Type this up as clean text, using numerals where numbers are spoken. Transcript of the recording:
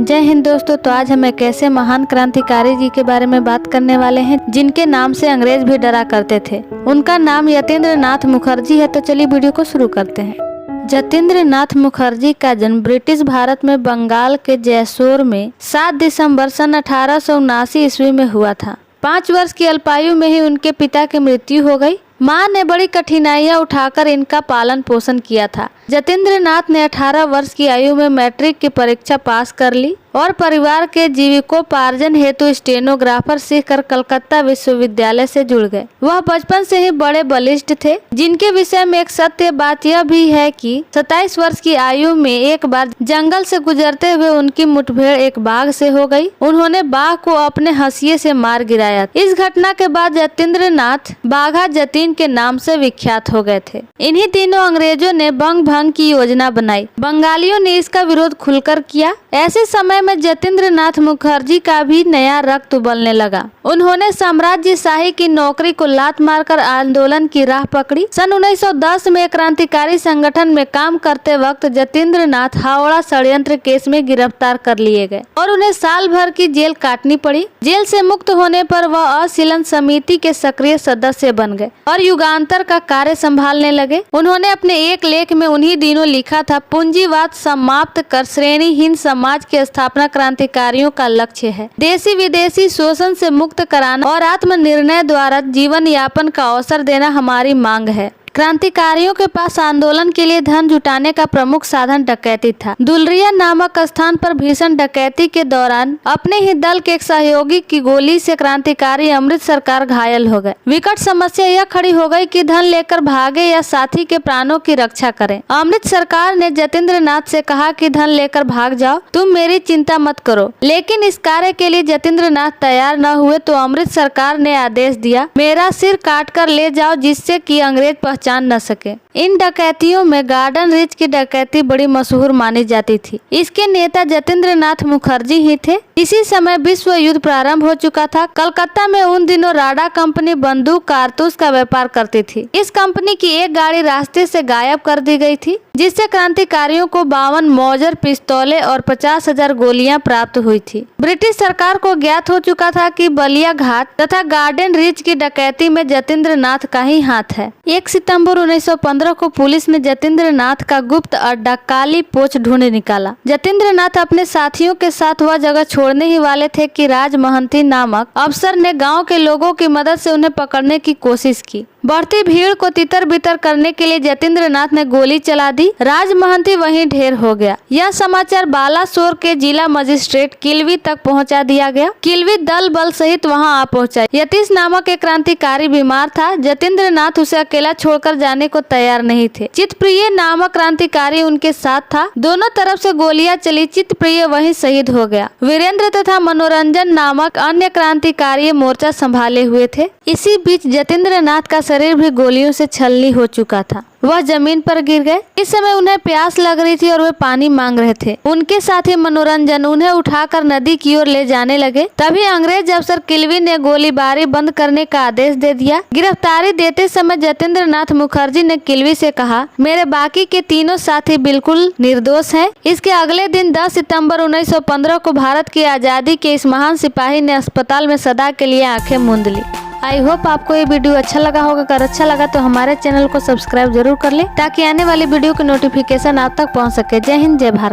जय हिंद दोस्तों। तो आज हम एक ऐसे महान क्रांतिकारी जी के बारे में बात करने वाले हैं जिनके नाम से अंग्रेज भी डरा करते थे। उनका नाम यतीन्द्र नाथ मुखर्जी है। तो चलिए वीडियो को शुरू करते हैं। यतीन्द्र नाथ मुखर्जी का जन्म ब्रिटिश भारत में बंगाल के जैसोर में 7 दिसंबर सन 1879 ईस्वी में हुआ था। 5 वर्ष की अल्पायु में ही उनके पिता की मृत्यु हो गई। माँ ने बड़ी कठिनाइयां उठाकर इनका पालन पोषण किया था। यतीन्द्र नाथ ने 18 वर्ष की आयु में मैट्रिक की परीक्षा पास कर ली और परिवार के जीविकोपार्जन हेतु स्टेनोग्राफर सीखकर कलकत्ता विश्वविद्यालय से जुड़ गए। वह बचपन से ही बड़े बलिष्ठ थे, जिनके विषय में एक सत्य बात यह भी है कि 27 वर्ष की आयु में एक बार जंगल से गुजरते हुए उनकी मुठभेड़ एक बाघ से हो गई। उन्होंने बाघ को अपने हंसिये से मार गिराया। इस घटना के बाद यतीन्द्र नाथ बाघा जतीन के नाम से विख्यात हो गए थे। इन्हीं दिनों अंग्रेजों ने बंग भंग की योजना बनाई। बंगालियों ने इसका विरोध खुलकर किया। ऐसे समय में यतीन्द्र नाथ मुखर्जी का भी नया रक्त उबलने लगा। उन्होंने साम्राज्यशाही की नौकरी को लात मारकर आंदोलन की राह पकड़ी। सन 1910 में क्रांतिकारी संगठन में काम करते वक्त यतीन्द्र नाथ हावड़ा षड्यंत्र केस में गिरफ्तार कर लिए गए और उन्हें साल भर की जेल काटनी पड़ी। जेल से मुक्त होने पर वह असीलन समिति के सक्रिय सदस्य बन गए और युगांतर का कार्य संभालने लगे। उन्होंने अपने एक लेख में उन्हीं दिनों लिखा था, पूंजीवाद समाप्त कर श्रेणीहीन समाज की स्थापना क्रांतिकारियों का लक्ष्य है। देशी विदेशी शोषण से मुक्त कराना और आत्मनिर्णय द्वारा जीवन यापन का अवसर देना हमारी मांग है। क्रांतिकारियों के पास आंदोलन के लिए धन जुटाने का प्रमुख साधन डकैती था। दुलरिया नामक स्थान पर भीषण डकैती के दौरान अपने ही दल के एक सहयोगी की गोली से क्रांतिकारी अमृत सरकार घायल हो गए। विकट समस्या यह खड़ी हो गई कि धन लेकर भागे या साथी के प्राणों की रक्षा करें। अमृत सरकार ने यतीन्द्र नाथ से कहा कि धन लेकर भाग जाओ, तुम मेरी चिंता मत करो। लेकिन इस कार्य के लिए यतीन्द्र नाथ तैयार न हुए तो अमृत सरकार ने आदेश दिया, मेरा सिर काट कर ले जाओ, जिससे कि अंग्रेज पहचान न सके। इन डकैतियों में गार्डन रिच की डकैती बड़ी मशहूर मानी जाती थी। इसके नेता यतीन्द्र नाथ मुखर्जी ही थे। इसी समय विश्व युद्ध प्रारंभ हो चुका था। कलकत्ता में उन दिनों राडा कंपनी बंदूक कारतूस का व्यापार करती थी। इस कंपनी की एक गाड़ी रास्ते से गायब कर दी गई थी, जिससे क्रांतिकारियों को 52 मौजर पिस्तौलें और 50,000 गोलियां प्राप्त हुई थी। ब्रिटिश सरकार को ज्ञात हो चुका था कि बलिया घाट तथा गार्डन रिच की डकैती में यतीन्द्र नाथ का ही हाथ है। 1 सितंबर 1915 को पुलिस ने यतीन्द्र नाथ का गुप्त अड्डा काली पोच ढूंढ निकाला। यतीन्द्र नाथ अपने साथियों के साथ वह जगह छोड़ने ही वाले थे कि राज महंती नामक अफसर ने गांव के लोगों की मदद से उन्हें पकड़ने की कोशिश की। बढ़ती भीड़ को तितर बितर करने के लिए यतीन्द्र नाथ ने गोली चला दी। राज महंती वहीं ढेर हो गया। यह समाचार बालासोर के जिला मजिस्ट्रेट किलवी तक पहुंचा दिया गया। किलवी दल बल सहित वहां आ पहुंचा। यतीश नामक एक क्रांतिकारी बीमार था। यतीन्द्र नाथ उसे अकेला छोड़कर जाने को तैयार नहीं थे। चितप्रिय नामक क्रांतिकारी उनके साथ था। दोनों तरफ से गोलियां चली। चितप्रिय वहीं शहीद हो गया। वीरेंद्र तथा मनोरंजन नामक अन्य क्रांतिकारी मोर्चा संभाले हुए थे। इसी बीच यतीन्द्र नाथ का शरीर भी गोलियों से छलनी हो चुका था। वह जमीन पर गिर गए। इस समय उन्हें प्यास लग रही थी और वे पानी मांग रहे थे। उनके साथी मनोरंजन उन्हें उठाकर नदी की ओर ले जाने लगे। तभी अंग्रेज अफसर किलवी ने गोलीबारी बंद करने का आदेश दे दिया। गिरफ्तारी देते समय यतीन्द्र नाथ मुखर्जी ने किलवी से कहा, मेरे बाकी के तीनों साथी बिल्कुल निर्दोष हैं। इसके अगले दिन 10 सितंबर 1915 को भारत की आजादी के इस महान सिपाही ने अस्पताल में सदा के लिए आंखें मूंद ली। आई होप आपको ये वीडियो अच्छा लगा होगा। अगर अच्छा लगा तो हमारे चैनल को सब्सक्राइब जरूर कर लें ताकि आने वाली वीडियो की नोटिफिकेशन आप तक पहुंच सके। जय हिंद, जय भारत।